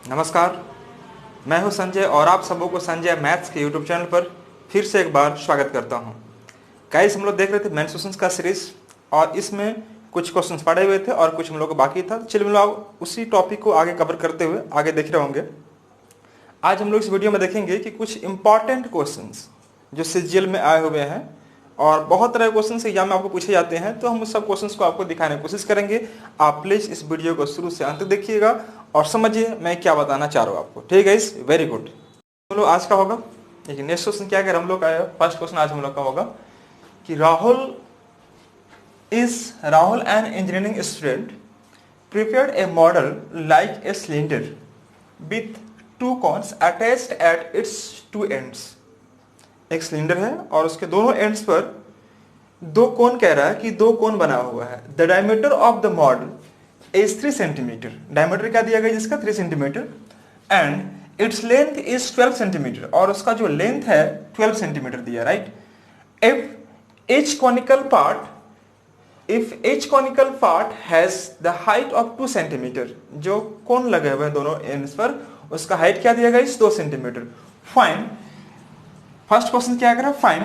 नमस्कार, मैं हूं संजय और आप सबों को संजय मैथ्स के यूट्यूब चैनल पर फिर से एक बार स्वागत करता हूं। गाइस, हम लोग देख रहे थे मेंसुरेशंस का सीरीज और इसमें कुछ क्वेश्चंस पढ़े हुए थे और कुछ हम लोग को बाकी था। चलिए हम लोग उसी टॉपिक को आगे कवर करते हुए आगे देख रहे होंगे। आज हम लोग इस वीडियो में देखेंगे कि कुछ इंपॉर्टेंट क्वेश्चंस जो सीजीएल में आए हुए हैं और बहुत तरह के क्वेश्चन एग्जाम में आपको पूछे जाते हैं, तो हम उस सब क्वेश्चंस को आपको दिखाने की कोशिश करेंगे। आप प्लीज इस वीडियो को शुरू से अंत तक देखिएगा और समझिए मैं क्या बताना चाह रहा हूँ आपको। ठीक है, इस वेरी गुड। हम लोग आज का होगा, लेकिन नेक्स्ट क्वेश्चन क्या कर हम लोग का फर्स्ट क्वेश्चन आज हम लोग का होगा कि Rahul an engineering student prepared a model like a cylinder with two cones attached at its two ends। एक सिलेंडर है और उसके दोनों एंड्स पर दो कोन कह रहा है कि दो कोन बना हुआ है। The diameter of the model is 3 centimetre. Diameter क्या दिया गया जिसका 3 centimetre and its length is 12 centimetre और उसका जो लेंथ है 12 सेंटीमीटर दिया, right. If H conical part has the height of 2 centimetre, जो कोन लगे हुए हैं दोनों एंड्स पर उसका हाइट क्या दिया गया 2 सेंटीमीटर। फाइन, फर्स्ट क्वेश्चन क्या करा, find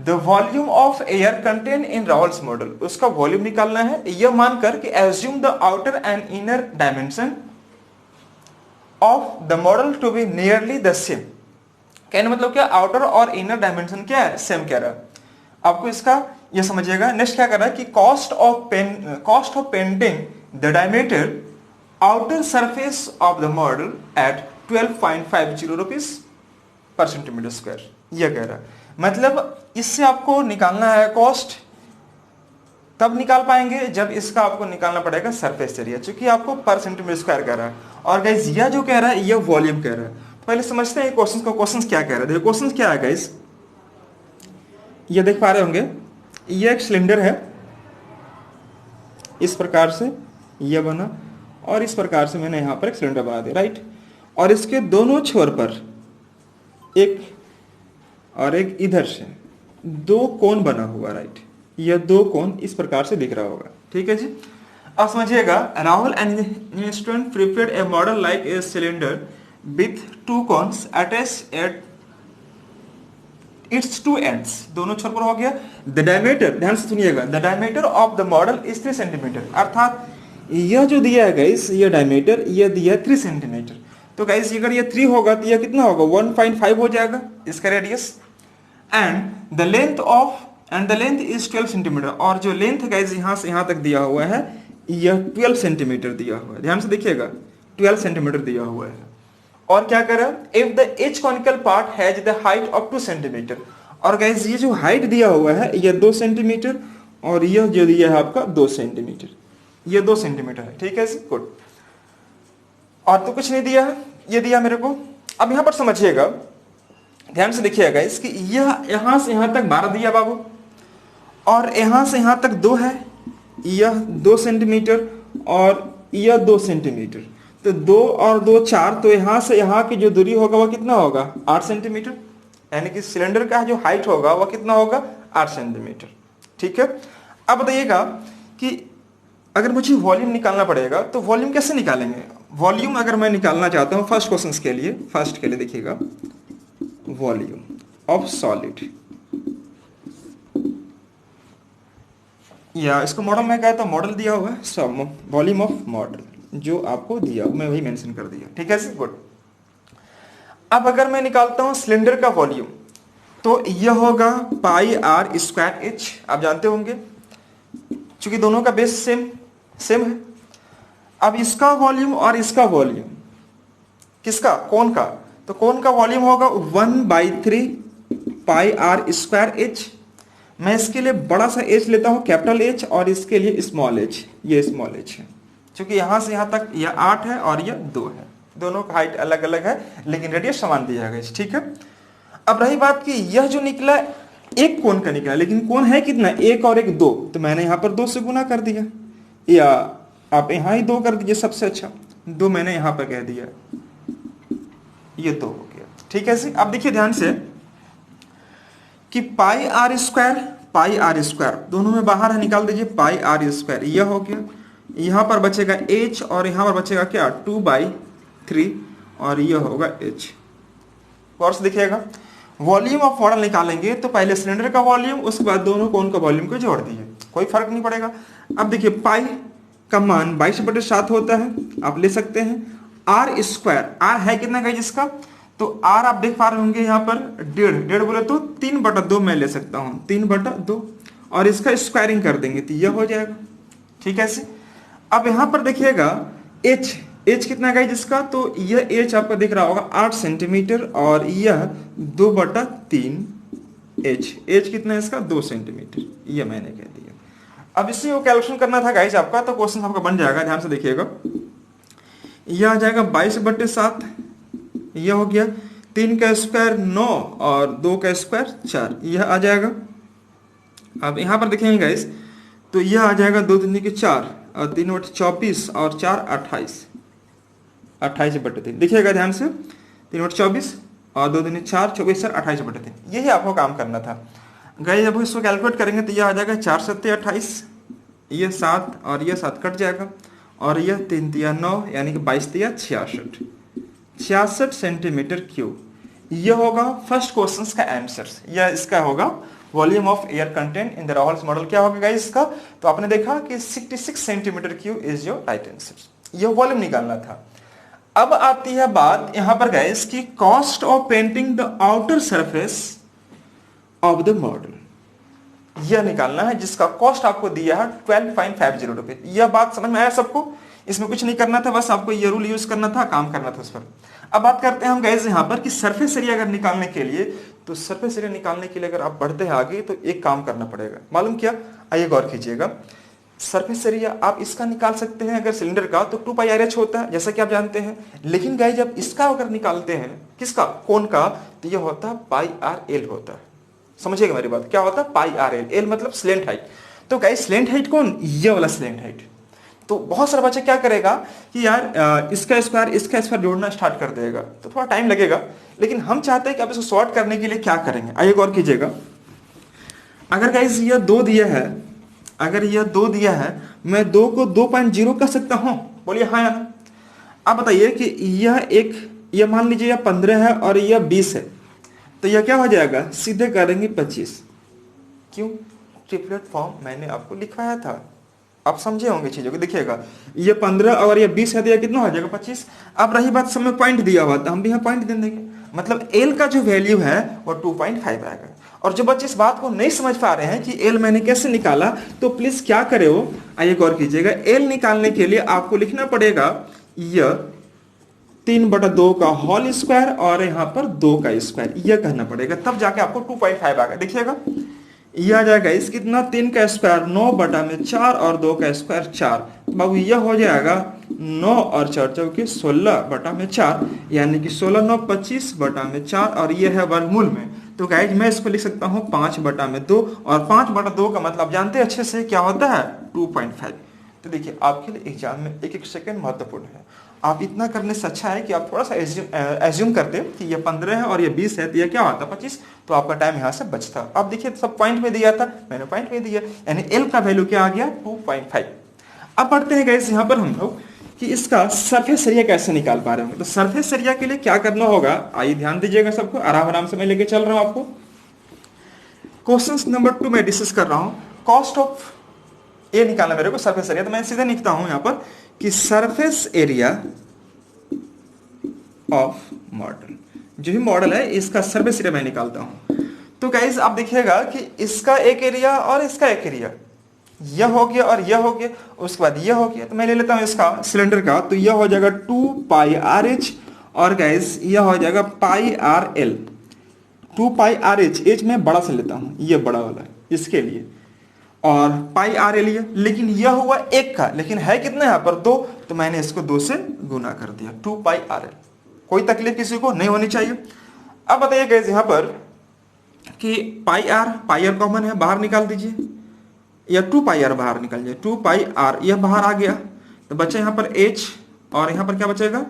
the volume of air contain in Rahul's model. उसका वॉल्यूम निकालना है, यह मानकर कि assume the outer and inner dimension of the model to be nearly the same. कहने मतलब क्या, आउटर और इनर डायमेंशन क्या है, सेम कह रहा है। आपको इसका यह समझिएगा। नेक्स्ट क्या कर रहा है कि cost of painting the diameter outer surface of the model at 12.50 rupees per centimetre square. यह कह रहा है, मतलब इससे आपको निकालना है कॉस्ट। तब निकाल पाएंगे जब इसका आपको निकालना पड़ेगा सरफेस एरिया, क्योंकि आपको पर सेंटीमीटर स्क्वायर कह रहा है। और गाइस यह जो कह रहा है यह वॉल्यूम कह रहा है। पहले समझते हैं क्वेश्चन को। क्वेश्चन क्या कह रहा है, देखो क्वेश्चन क्या है गाइस, ये देख पा रहे होंगे। यह एक सिलेंडर है, इस प्रकार से यह बना और इस प्रकार से मैंने यहां पर एक सिलेंडर बना दिया, राइट। और इसके दोनों छोर पर एक और एक इधर से दो कोन बना हुआ, राइट। यह दो कोन इस प्रकार से दिख रहा होगा, ठीक है जी। अब समझिएगा, Rahul and student prepared A model like a cylinder with to cons attached at its two ends. दोनों छोर पर हो गया। द डायमीटर, ध्यान से सुनिएगा, the diameter of the model is 3 centimetre. अर्थात यह जो दिया है गाइस, यह डायमीटर यह दिया 3 सेंटीमीटर। तो गाइस अगर ये 3 होगा तो यह कितना होगा 1.5 हो जाएगा इसका radius. And the length is 12 centimetre. और जो लेंथ गाइस यहां से यहां तक दिया हुआ है यह 12 सेंटीमीटर दिया हुआ है। ध्यान से देखिएगा, 12 सेंटीमीटर दिया हुआ है। और क्या करा, if the H conical part has the height of 2 centimetre. और गाइस ये जो हाइट दिया हुआ है यह 2 सेंटीमीटर और यह जो दिया है आपका 2 सेंटीमीटर, यह 2 सेंटीमीटर है, ठीक है, गुड। और तो कुछ नहीं दिया है, ये दिया मेरे को। अब यहां पर समझिएगा, ध्यान से देखिएगा इसकी, यह यहां से यहां तक 12 दिया बाबू और यहां से यहां तक 2 है, यह 2 सेंटीमीटर और यह 2 सेंटीमीटर। तो 2 और 2 4, तो यहां से यहां की जो दूरी होगा वह कितना होगा 8 सेंटीमीटर। यानी कि सिलेंडर का जो हाइट होगा वह कितना होगा 8 सेंटीमीटर, ठीक है। अब बताइएगा कि अगर मुझे वॉल्यूम निकालना पड़ेगा तो वॉल्यूम कैसे निकालेंगे। वॉल्यूम अगर मैं निकालना चाहता हूं फर्स्ट क्वेश्चन के लिए, फर्स्ट के लिए देखिएगा, वॉल्यूम ऑफ सॉलिड, या इसको मॉडल में कहता हूं, मॉडल दिया हुआ है, वॉल्यूम ऑफ मॉडल जो आपको दिया मैं वही मेंशन कर दिया, ठीक है, गुड। अब अगर मैं निकालता हूं सिलेंडर का वॉल्यूम तो यह होगा पाई आर स्क्वायर एच। आप जानते होंगे क्योंकि दोनों का बेस सेम है। अब इसका वॉल्यूम और इसका वॉल्यूम, किसका, कोन का, तो कोन का वॉल्यूम होगा 1/3 पाई आर स्क्वायर एच। मैं इसके लिए बड़ा सा एच लेता हूं, कैपिटल एच, और इसके लिए स्मॉल एच, ये स्मॉल एच है, क्योंकि यहां से यहां तक यह 8 है और यह 2 है। दोनों का हाइट अलग अलग है लेकिन रेडियस समान दिया गया, ठीक है। अब रही बात कि यह जो निकला एक कोन का निकला, लेकिन कोन है कितना, 1 और 1 2, तो मैंने यहां पर 2 से गुना कर दिया, या आप यहां ही 2 कर दीजिए, सबसे अच्छा 2 मैंने यहां पर कह दिया, ये 2 हो गया, ठीक है। अब देखिए ध्यान से कि पाई आर स्क्वायर दोनों में बाहर है, निकाल दीजिए, पाई आर स्क्वायर यह हो गया। यहां पर बचेगा h और यहां पर बचेगा क्या 2/3 और ये होगा h। और से देखिएगा वॉल्यूम ऑफ मॉडल निकालेंगे तो पहले सिलेंडर का वॉल्यूम, उसके बाद दोनों कोन का वॉल्यूम को जोड़ दीजिए, कोई फर्क नहीं पड़ेगा। अब देखिए पाई का मान 22/7 होता है, आप ले सकते हैं। आर स्क्वायर, आर है कितना का जिसका, तो आर आप देख पा रहे होंगे यहाँ पर 1.5 बोले तो 3/2 मैं ले सकता हूँ, 3/2, और इसका स्क्वायरिंग कर देंगे तो यह हो जाएगा, ठीक है से। अब यहाँ पर देखिएगा एच, एच कितना का है जिसका, तो यह एच आपका दिख रहा होगा 8 सेंटीमीटर और यह 2/3 एच, एच कितना है इसका 2 सेंटीमीटर, यह मैंने कह दिया। अब इसी को कैलकुलेशन करना था गाइस आपका, तो क्वेश्चन आपका बन जाएगा, ध्यान से देखिएगा। यह आ जाएगा 22/7, यह हो गया 3 का स्क्वायर 9 और 2 का स्क्वायर 4, यह आ जाएगा। अब यहाँ पर देखेंगे गाइस तो यह आ जाएगा 2 दूनी के 4 और 3 बटे 24 और 4 28, 28/3 देखिएगा ध्यान से, 3 बटे 24 और 2 दूनी 4, 24 4 28/3, यही आपको काम करना था गाइस। जब इसको कैलकुलेट करेंगे तो यह आ जाएगा 4 7 28, यह 7 और यह 7 कट जाएगा, और यह 3 तिया 9 यानी कि 22 तिया 66 सेंटीमीटर क्यूब, यह होगा फर्स्ट क्वेश्चन का आंसर। यह इसका होगा volume of air content in the Rahul's model. क्या होगा गाइस इसका, तो आपने देखा कि 66 centimetre cube is your right answer, यह वॉल्यूम निकालना था। अब आती है बात यहाँ पर गाइस की cost of painting the outer surface of the model, यह निकालना है जिसका कॉस्ट आपको दिया है 12.50 रुपए। यह बात समझ में आया सबको, इसमें कुछ नहीं करना था, बस आपको ये रूल यूज करना था, काम करना था उस पर। अब बात करते हैं हम गाइस यहाँ पर कि सरफेस एरिया अगर निकालने के लिए, तो सरफेस एरिया निकालने के लिए अगर आप बढ़ते हैं आगे तो एक काम करना पड़ेगा, मालूम क्या, आइए गौर कीजिएगा। सरफेस एरिया आप इसका निकाल सकते हैं अगर सिलेंडर का, तो 2πRH होता है जैसा कि आप जानते हैं, लेकिन गाइस जब इसका अगर निकालते हैं, किसका, कोन का, तो यह होता है πRL होता है। समझिएगा मेरी बात, क्या होता है πRL, एल मतलब स्लेंट हाइट। तो गाइस स्लेंट हाइट कौन, ये वाला स्लेंट हाइट। तो बहुत सारा बच्चा क्या करेगा कि यार इसका स्क्वायर जोड़ना स्टार्ट कर देगा, तो थोड़ा टाइम लगेगा, लेकिन हम चाहते हैं कि आप इसको सॉर्ट करने के लिए क्या करेंगे, आइए गौर कीजिएगा। अगर गाइस ये 2 दिया है, अगर यह 2 दिया है, मैं 2 को 2.0 कर सकता हूं, बोलिए हाँ या ना। आप बताइए कि यह मान लीजिए यह 15 है और यह 20 है, तो यह क्या हो जाएगा, सीधे करेंगे 25। क्यों, ट्रिपलेट फॉर्म मैंने आपको लिखवाया था, आप समझे होंगे चीजों को। देखिएगा ये 15 और ये 20 है तो यह कितना हो जाएगा 25। अब रही बात सब में पॉइंट दिया हुआ था, हम भी यहाँ पॉइंट दे देंगे, मतलब एल का जो वैल्यू है वो 2.5 आएगा। और जो बच्चे इस बात को नहीं समझ पा रहे हैं कि एल मैंने कैसे निकाला, तो प्लीज क्या करे हो, आइए गौर कीजिएगा। एल निकालने के लिए आपको लिखना पड़ेगा यह 3/2 का होल स्क्वायर और यहाँ पर 2 का स्क्वायर, यह कहना पड़ेगा, तब जाके आपको 2.5 आएगा। देखिएगा यह आ जाएगा इस कितना, 3 का स्क्वायर 9/4 और 2 का स्क्वायर 4, बाबू यह हो जाएगा 9 और 4 चौके 16/4, यानी कि 16 9 25/4, और यह है वर्गमूल में। तो गाइज मैं इसको लिख सकता हूँ 5/2, और 5/2 का मतलब जानते हैं अच्छे से क्या होता है 2.5। तो देखिए आपके लिए एग्जाम में एक सेकंड महत्वपूर्ण है, आप इतना करने से अच्छा है कि आप थोड़ा सा एज्यूम करते कि ये 15 है और ये 20 है, तो ये क्या होता 25, तो आपका टाइम यहाँ से बचता। अब देखिए सब पॉइंट में दिया था, मैंने पॉइंट में दिया, यानी एल का वैल्यू क्या आ गया 2.5। अब पढ़ते हैं गाइस यहाँ पर हम लोग कि इसका सरफेस एरिया कैसे निकाल पा रहे होंगे। तो सरफेस एरिया के लिए क्या करना होगा, आइए ध्यान दीजिएगा सबको, आराम आराम से मैं लेके चल रहा हूँ आपको। क्वेश्चन नंबर 2 में डिस्कस कर रहा हूँ, कॉस्ट ऑफ ए निकालना मेरे को सरफेस एरिया। तो मैं सीधे लिखता हूं यहां पर कि सरफेस एरिया ऑफ मॉडल, जो भी मॉडल है इसका सरफेस एरिया मैं निकालता हूं। तो गाइस आप देखिएगा कि इसका एक एरिया और इसका एक एरिया, यह हो गया और यह हो गया, उसके बाद यह हो गया। तो मैं ले लेता हूं इसका सिलेंडर का, तो यह हो जाएगा 2πRH, और गाइस यह हो जाएगा πRL। 2πRH, एच में बड़ा से लेता हूं, यह बड़ा वाला इसके लिए, और πRL लिया, लेकिन यह हुआ 1 का, लेकिन है कितना यहाँ पर 2, तो मैंने इसको 2 से गुना कर दिया 2πRL। कोई तकलीफ किसी को नहीं होनी चाहिए। अब बताइए गाइस यहाँ पर कि πr कॉमन है, बाहर निकाल दीजिए, या 2πr बाहर निकल जाए, 2πr यह बाहर आ गया, तो बचा यहाँ पर h, और यहाँ पर क्या बचेगा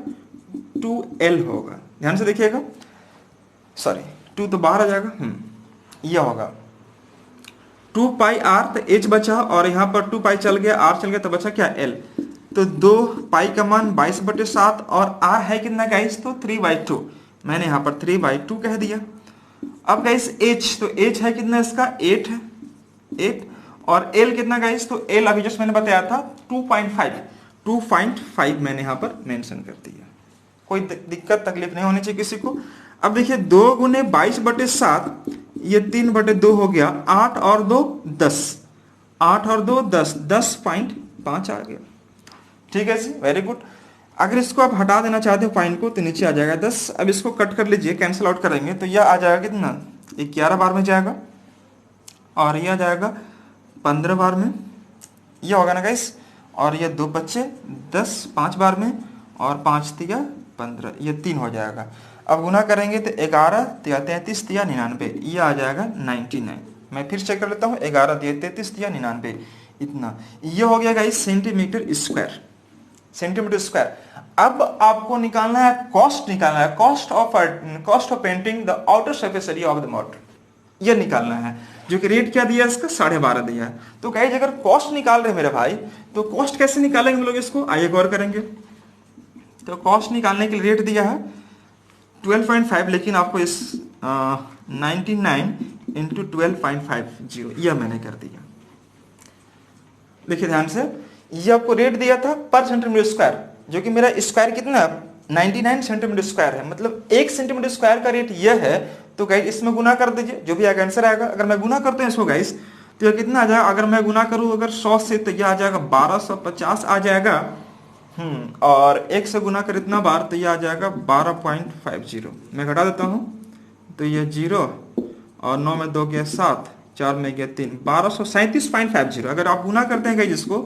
2l होगा। ध्यान से देखिएगा, सॉरी 2 तो बाहर आ जाएगा, यह होगा 2πr, तो h बचा, और यहाँ पर 2π चल गया, r चल गया, तो बचा क्या l। तो 2 पाई का मान 22/7 और r है कितना गाइस, तो 3/2। मैंने यहाँ पर 3/2 कह दिया। अब गाइस h, तो h है कितना इसका, 8 है, 8। और l कितना गाइस, तो l अभी जस्ट मैंने बताया था 2.5 मैंने यहाँ पर मेंशन कर दिया। कोई दिक्कत तकलीफ नहीं होनी चाहिए किसी को। अब देखिए 2 गुने 22/7, ये 3/2 हो गया, 8 और 2 10, 8 और 2 10, 10.5 आ गया। ठीक है जी, वेरी गुड। अगर इसको आप हटा देना चाहते हो पॉइंट को तो नीचे आ जाएगा 10। अब इसको कट कर लीजिए, कैंसिल आउट करेंगे तो यह आ जाएगा कितना, 11 बार में जाएगा और यह आ जाएगा 15 बार में, यह होगा ना गाइस। और ये 2 बच्चे 10 5 बार में और 5 तिया 15, ये 3 हो जाएगा। अब गुना करेंगे तो 11 तिया 33 तिया 99, ये आ जाएगा 99। मैं फिर चेक कर लेता हूँ, 11 तिया 33 तिया 99, इतना। ये हो गया guys centimetre square, centimetre square. अब आपको निकालना है कॉस्ट, निकालना है cost of painting the outer surface area of the model, ये निकालना है, जो कि रेट क्या दिया है इसका, 12.5 दिया है। तो गाइस अगर कॉस्ट निकाल रहे हैं मेरे भाई, तो कॉस्ट कैसे निकालेंगे हम लोग इसको, आइए गौर करेंगे। तो कॉस्ट निकालने के लिए रेट दिया है 12.5, लेकिन आपको इस 99 इंटू 12.50 यह मैंने कर दिया। देखिए ध्यान से, ये आपको रेट दिया था पर सेंटीमीटर स्क्वायर, जो कि मेरा स्क्वायर कितना 99 सेंटीमीटर स्क्वायर है, मतलब 1 सेंटीमीटर स्क्वायर का रेट यह है। तो गाइस इसमें गुना कर दीजिए, जो भी आगे आंसर आएगा। अगर मैं गुना करते हैं इसको गाइस, तो यह कितना आ जाएगा, अगर मैं गुना करूं अगर 100 से, तो यह आ जाएगा 1250 आ जाएगा। और 1 से गुना कर इतना बार, तो यह आ जाएगा 12.50। मैं घटा देता हूं, तो यह 0 और 9 में 2 गया 7, 4 में गया 3, 1237.50। अगर आप गुना करते हैं गाइस इसको,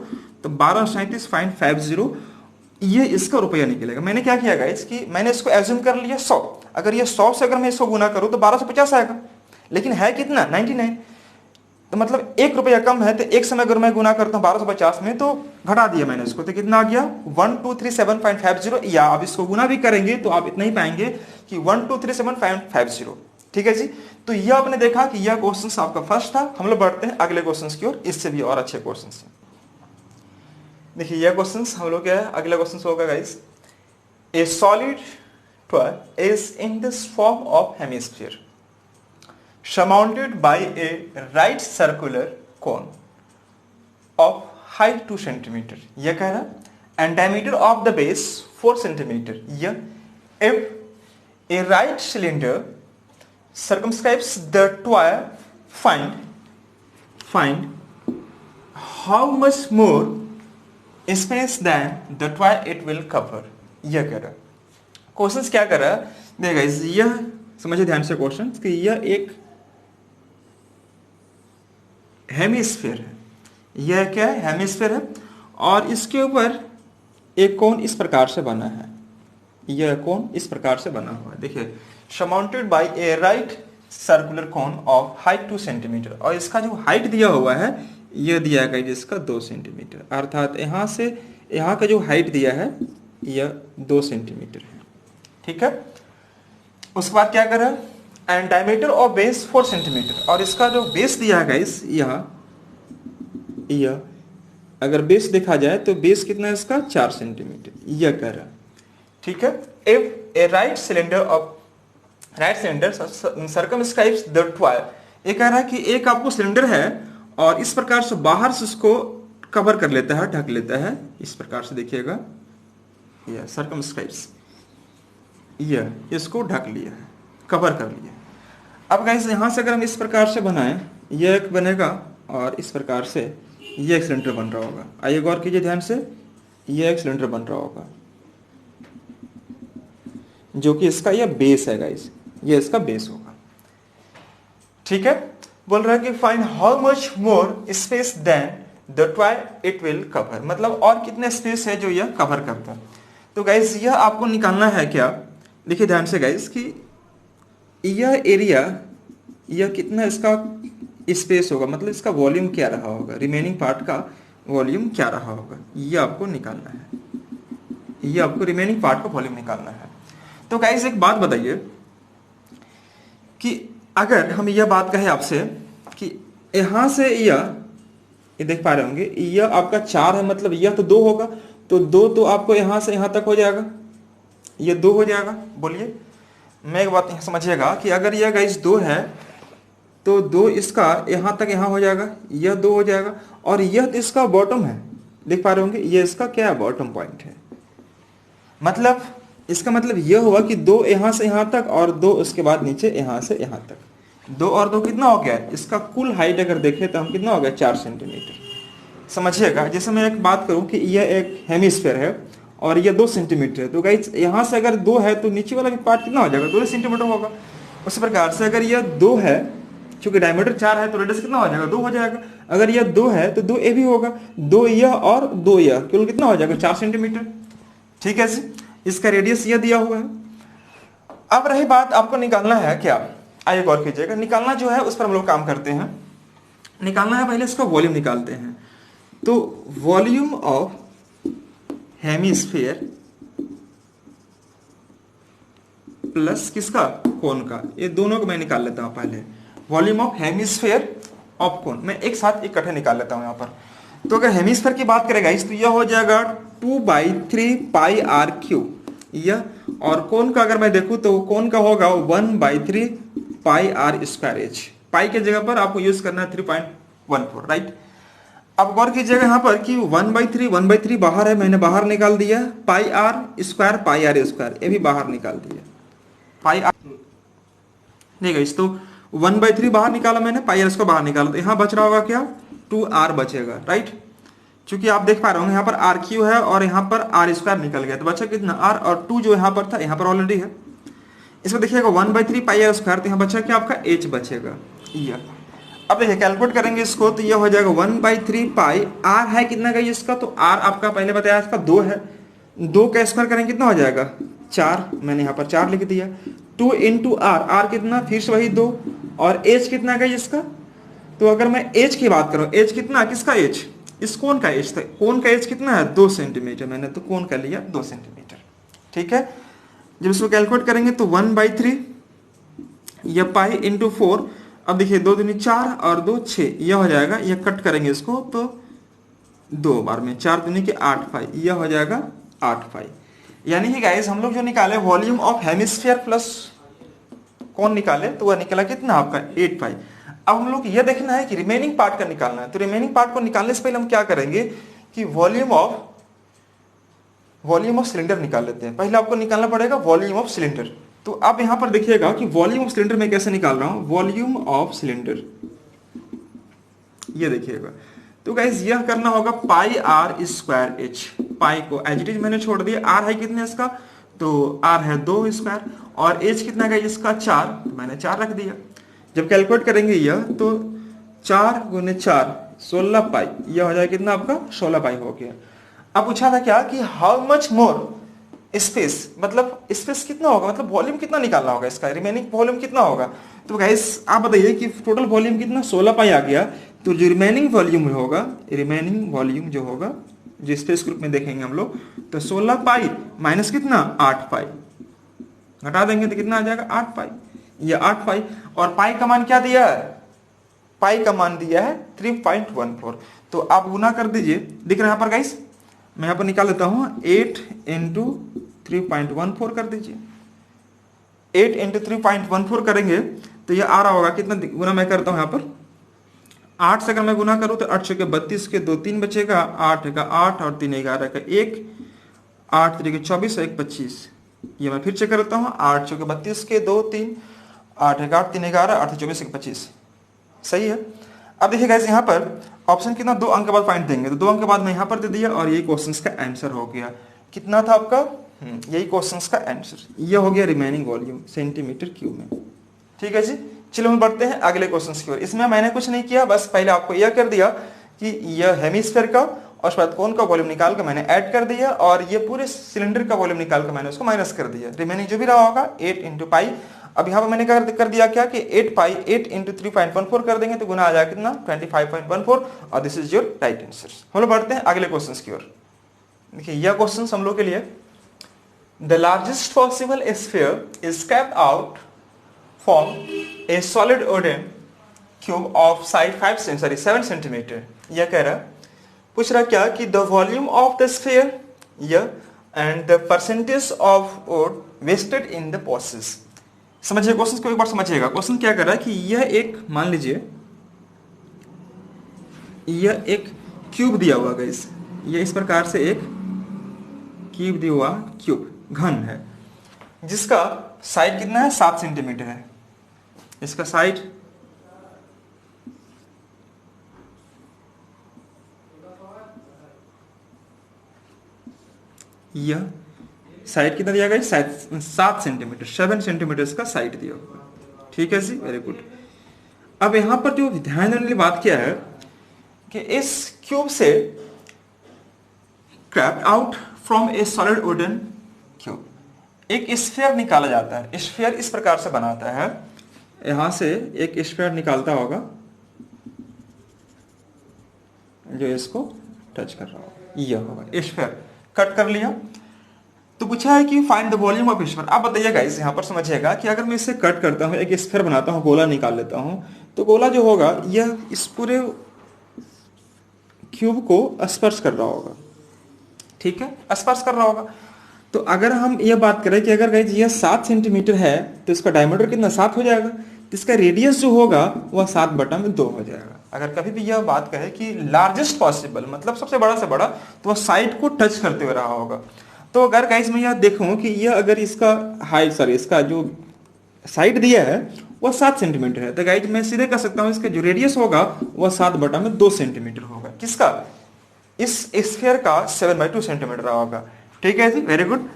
तो 1237.50 ये इसका रुपया निकलेगा। मैंने क्या किया गाइस कि मैंने इसको एज्यूम कर लिया 100। अगर ये 100 से अगर मैं इसको गुना करूं तो 1250 आएगा, लेकिन है कितना 99, तो मतलब 1 रुपया कम है। तो 1 से अगर मैं गुना करता हूं 1250 में, तो घटा दिया मैंने इसको, तो कितना आ गया 1237.50। या आप इसको गुना भी करेंगे तो आप इतना ही पाएंगे कि 1237.50। ठीक है जी। तो यह आपने देखा कि यह क्वेश्चन आपका फर्स्ट था। हम लोग बढ़ते हैं अगले क्वेश्चन की ओर, इससे भी और अच्छे क्वेश्चन। देखिए यह क्वेश्चन हम लोग क्या है, अगला क्वेश्चन होगा guys, A solid toy is in this form of hemisphere surmounted by a right circular cone of height 2 centimeter। यह कह रहा and diameter of the base 4 centimeter। यह if a right cylinder circumscribes the toy, find how much more space than the toy it will cover। यह कह रहा question क्या कर रहा है, देखिए गाइस यह समझिए ध्यान से क्वेश्चन कि यह एक हेमिस्फीयर है। यह क्या है, हेमिस्फीयर है, और इसके ऊपर एक कोन इस प्रकार से बना है। यह कोन इस प्रकार से बना हुआ है, देखिए surmounted by a right circular cone of height 2 centimetre. और इसका जो हाइट दिया हुआ है यह दिया गया जिसका 2 सेंटीमीटर, अर्थात यहाँ से यहाँ का जो हाइट दिया है यह 2 सेंटीमीटर है। ठीक है, उसके बाद क्या करें, and diameter of base 4 centimetre. और इसका जो बेस दिया है गाइस, यह अगर बेस देखा जाए तो बेस कितना है इसका 4 सेंटीमीटर, यह कह रहा। ठीक है, if a right cylinder circumscribes the toy. ये कह रहा है कि एक आपको सिलेंडर है और इस प्रकार से बाहर से उसको कवर कर लेता है, ढक लेता है, इस प्रकार से देखिएगा, यह सर्कमस्क्राइब्स, यह इसको ढक लिया है, कवर कर लिया। अब गाइस यहाँ से अगर हम इस प्रकार से बनाएं, यह एक बनेगा और इस प्रकार से यह एक सिलेंडर बन रहा होगा। आइए गौर कीजिए ध्यान से, यह एक सिलेंडर बन रहा होगा जो कि इसका यह बेस है गाइस, यह इसका बेस होगा। ठीक है, बोल रहा है कि find how much more space than the toy it will cover, मतलब और कितने स्पेस है जो यह कवर करता है। तो गाइस यह आपको निकालना है क्या, देखिए ध्यान से गाइस कि यह एरिया, यह कितना इसका स्पेस होगा, मतलब इसका वॉल्यूम क्या रहा होगा, रिमेनिंग पार्ट का वॉल्यूम क्या रहा होगा, यह आपको निकालना है। यह आपको रिमेनिंग पार्ट का वॉल्यूम निकालना है। तो गाइस एक बात बताइए कि अगर हम यह बात कहें आपसे कि यहाँ से यह देख पा रहे होंगे, यह आपका 4 है, मतलब यह तो 2 होगा, तो 2 तो आपको यहाँ से यहाँ तक हो जाएगा, ये 2 हो जाएगा। बोलिए, मैं एक बात यहाँ समझिएगा कि अगर यह गाइस 2 है तो 2 इसका यहाँ तक यहाँ हो जाएगा, यह 2 हो जाएगा, और यह इसका बॉटम है, देख पा रहे होंगे, ये इसका क्या है, बॉटम पॉइंट है। मतलब इसका मतलब यह हुआ कि 2 यहाँ से यहाँ तक और 2 उसके बाद नीचे यहाँ से यहाँ तक। 2 और 2 कितना हो गया, इसका कुल हाइट अगर देखें तो हम कितना हो गया, 4 सेंटीमीटर। समझिएगा, जैसे मैं एक बात करूं कि यह एक हेमिस्फीयर है और यह 2 सेंटीमीटर है, तो गाइस यहाँ से अगर 2 है तो नीचे वाला भी पार्ट कितना हो जाएगा, 2 सेंटीमीटर होगा। उसी प्रकार से अगर यह 2 है, चूंकि डायमीटर 4 है तो रेडियस कितना हो जाएगा, 2 हो जाएगा। अगर यह 2 है तो 2 ये भी होगा, 2 यह और 2 यह, कुल कितना हो जाएगा, 4 सेंटीमीटर। ठीक है जी, इसका रेडियस यह दिया हुआ है। अब रही बात आपको निकालना है क्या, आइए गौर कीजिएगा। निकालना जो है उस पर हम लोग काम करते हैं। निकालना है, पहले इसका वॉल्यूम निकालते हैं। तो वॉल्यूम ऑफ हेमिस्फीयर प्लस किसका, कोन का, ये दोनों को मैं निकाल लेता हूं पहले। Volume of hemisphere of cone मैं एक साथ इकट्ठे निकाल लेता हूं यहां पर। तो अगर हेमिस्फीयर की बात करेगा इस, तो यह हो जाएगा 2/3 पाई आर क्यूब यह, और कोन का अगर मैं देखूं तो कोन का होगा 1/3 पाई आर स्क्वायर एच। पाई के जगह पर आपको यूज करना है 3.14, राइट। अब गौर कीजिएगा यहाँ पर कि 1/3 बाहर है, मैंने बाहर निकाल दिया, पाई आर स्क्वायर ये भी बाहर निकाल दिया, पाई आर नहीं गई, तो 1/3 बाहर निकाला मैंने, पाई आर इसको बाहर निकाला, तो यहाँ बच रहा होगा क्या, 2r बचेगा, राइट। चूंकि आप देख पा रहे होंगे यहाँ पर आर क्यू है और यहाँ पर आर स्क्वायर निकल गया, तो बचा कितना, r, और 2 जो यहाँ पर था यहाँ पर ऑलरेडी है। इसमें देखिएगा 1/3 पाई आर स्क्वायर, तो यहाँ बचा क्या आपका h बचेगा, यह। अब देखिए कैलकुलेट करेंगे इसको, तो यह हो जाएगा 1/3 पाई, r है कितना का इसका, तो r आपका पहले बताया इसका 2 है, 2 का स्क्वायर करेंगे कितना हो जाएगा, 4, मैंने यहाँ पर 4 लिख दिया। 2 इंटू r कितना, फिर से वही 2, और h कितना का इसका, तो अगर मैं h की बात करूं, h कितना, किसका h, इस कोन का h था, कोन का h कितना है, 2 सेंटीमीटर, मैंने तो कोन का लिया 2 सेंटीमीटर। ठीक है, जब इसको कैलकुलेट करेंगे तो 1/3 या पाई इंटू 4, अब देखिए 2 दूनी 4 और 2 6, यह हो जाएगा, यह कट करेंगे इसको तो 2 बार में, 4 दूनी के 8 पाई, यह हो जाएगा 8 पाई। यानी कि गाइस हम लोग जो निकाले वॉल्यूम ऑफ हेमिस्फीयर प्लस कौन निकाले, तो वह निकला कितना आपका 8 पाई। अब हम लोग यह देखना है कि रिमेनिंग पार्ट का निकालना है, तो रिमेनिंग पार्ट को निकालने से पहले हम क्या करेंगे कि वॉल्यूम ऑफ सिलेंडर निकाल लेते हैं। पहले आपको निकालना पड़ेगा वॉल्यूम ऑफ सिलेंडर। तो आप यहां पर देखिएगा कि वॉल्यूम ऑफ सिलेंडर में कैसे निकाल रहा हूं, वॉल्यूम ऑफ सिलेंडर, ये देखिएगा। तो गाइस यह करना होगा पाई आर स्क्वायर एच, पाई को एज इट इज मैंने छोड़ दिया, आर है कितने इसका, तो आर है 2 स्क्वायर, और एच कितना का इसका 4, तो मैंने 4 रख दिया। जब कैलकुलेट करेंगे यह, तो 4 × 4 16 पाई, यह हो जाएगा कितना आपका 16 पाई हो गया। अब पूछा था क्या कि हाउ मच मोर स्पेस, मतलब स्पेस कितना होगा, मतलब वॉल्यूम कितना निकालना होगा इसका, रिमेनिंग वॉल्यूम कितना होगा। तो गाइस आप बताइए कि टोटल वॉल्यूम कितना 16 पाई आ गया, तो जो रिमेनिंग वॉल्यूम होगा, रिमेनिंग वॉल्यूम जो होगा, जो स्पेस ग्रुप में देखेंगे हम लोग, तो 16 पाई माइनस कितना 8 पाई, घटा देंगे तो कितना आ जाएगा 8 पाई, ये 8 पाई। और पाई का मान क्या दिया है, पाई का मान दिया है 3.14, तो आप गुना कर दीजिए, दिख रहा है यहाँ पर गाइस, मैं यहाँ पर निकाल लेता हूँ, 8 इंटू 3.14 कर दीजिए, 8 इंटू 3.14 करेंगे तो ये आ रहा होगा कितना, गुना मैं करता हूँ यहाँ पर 8 से अगर मैं गुना करूँ तो 8 के 32 के 2 3 बचेगा, 8 का 8 और 3 11 का 1, 8 3 के 24 1 25, ये मैं फिर चेक करता हूँ, 8 के 32 के 2 3, 8 का 8 3 11, 8 24 1 25, सही है। अब देखिए गाइस यहाँ पर ऑप्शन कितना 2 अंक के बाद पॉइंट देंगे, तो 2 अंक के बाद मैं यहाँ पर दे दिया, और यही क्वेश्चन का आंसर हो गया। कितना था आपका, यही क्वेश्चन का आंसर, ये हो गया रिमेनिंग वॉल्यूम सेंटीमीटर क्यूब में। ठीक है जी, चलो हम बढ़ते हैं अगले क्वेश्चन की ओर। इसमें मैंने कुछ नहीं किया, बस पहले आपको यह कर दिया कि यह हेमिस्फीयर का और उसके बाद कोन का वॉल्यूम निकाल कर मैंने ऐड कर दिया, और ये पूरे सिलेंडर का वॉल्यूम निकाल कर मैंने उसको माइनस कर दिया। रिमेनिंग जो भी रहा होगा 8 इंटू पाई। अब यहाँ पर मैंने कर दिया क्या कि 8 पाई 8 इंटू 3.14 कर देंगे तो गुना आ जाएगा कितना 25.14, और this is your right answer. हम लोग बढ़ते हैं अगले क्वेश्चन की ओर। देखिए यह क्वेश्चन हम लोग के लिए, the largest possible sphere is carved out from a solid wooden cube of side 7 centimetre. यह कह रहा, पूछ रहा क्या कि the volume of the sphere यह and the percentage of wood wasted in the process. समझिए क्वेश्चन को एक बार समझिएगा। क्वेश्चन क्या कर रहा है कि यह एक, मान लीजिए यह एक क्यूब दिया हुआ गाइस, ये इस प्रकार से एक क्यूब दिया हुआ, क्यूब घन है, जिसका साइड कितना है 7 सेंटीमीटर है। इसका साइड यह साइड कितना दिया गया, 7 सेंटीमीटर, 7 सेंटीमीटर का साइड दिया हुआ। ठीक है जी, वेरी गुड। अब यहां पर जो ध्यान देने वाली बात क्या है कि इस क्यूब से carved out from a solid wooden cube एक स्फीयर निकाला जाता है। स्फीयर इस प्रकार से बनाता है, यहां से एक स्फीयर निकालता होगा जो इसको टच कर रहा होगा, यह होगा स्फीयर। कट कर लिया तो पूछा है कि find the volume of sphere. आप बताइए गाइस, यहां पर समझिएगा कि अगर मैं इसे कट करता हूं, एक स्फीयर बनाता हूं, गोला निकाल लेता हूं, तो गोला जो होगा यह इस पूरे क्यूब को स्पर्श कर रहा होगा। ठीक है, स्पर्श कर रहा होगा। तो अगर हम यह बात करें कि अगर गाइस यह 7 सेंटीमीटर है तो इसका डायमीटर कितना 7 हो जाएगा, तो इसका रेडियस जो होगा वह 7/2 हो जाएगा। अगर कभी भी यह बात कहे कि लार्जेस्ट पॉसिबल, मतलब सबसे बड़ा से बड़ा, तो वह साइड को टच करते हुए रहा होगा। तो अगर गाइस मैं यह देखूं कि यह अगर इसका हाइट, सॉरी इसका जो साइड दिया है वह 7 सेंटीमीटर है, तो गाइस मैं सीधे कह सकता हूं इसका जो रेडियस होगा वह 7/2 सेंटीमीटर होगा। किसका? इस स्फीयर का 7/2 सेंटीमीटर होगा। ठीक है जी, वेरी गुड।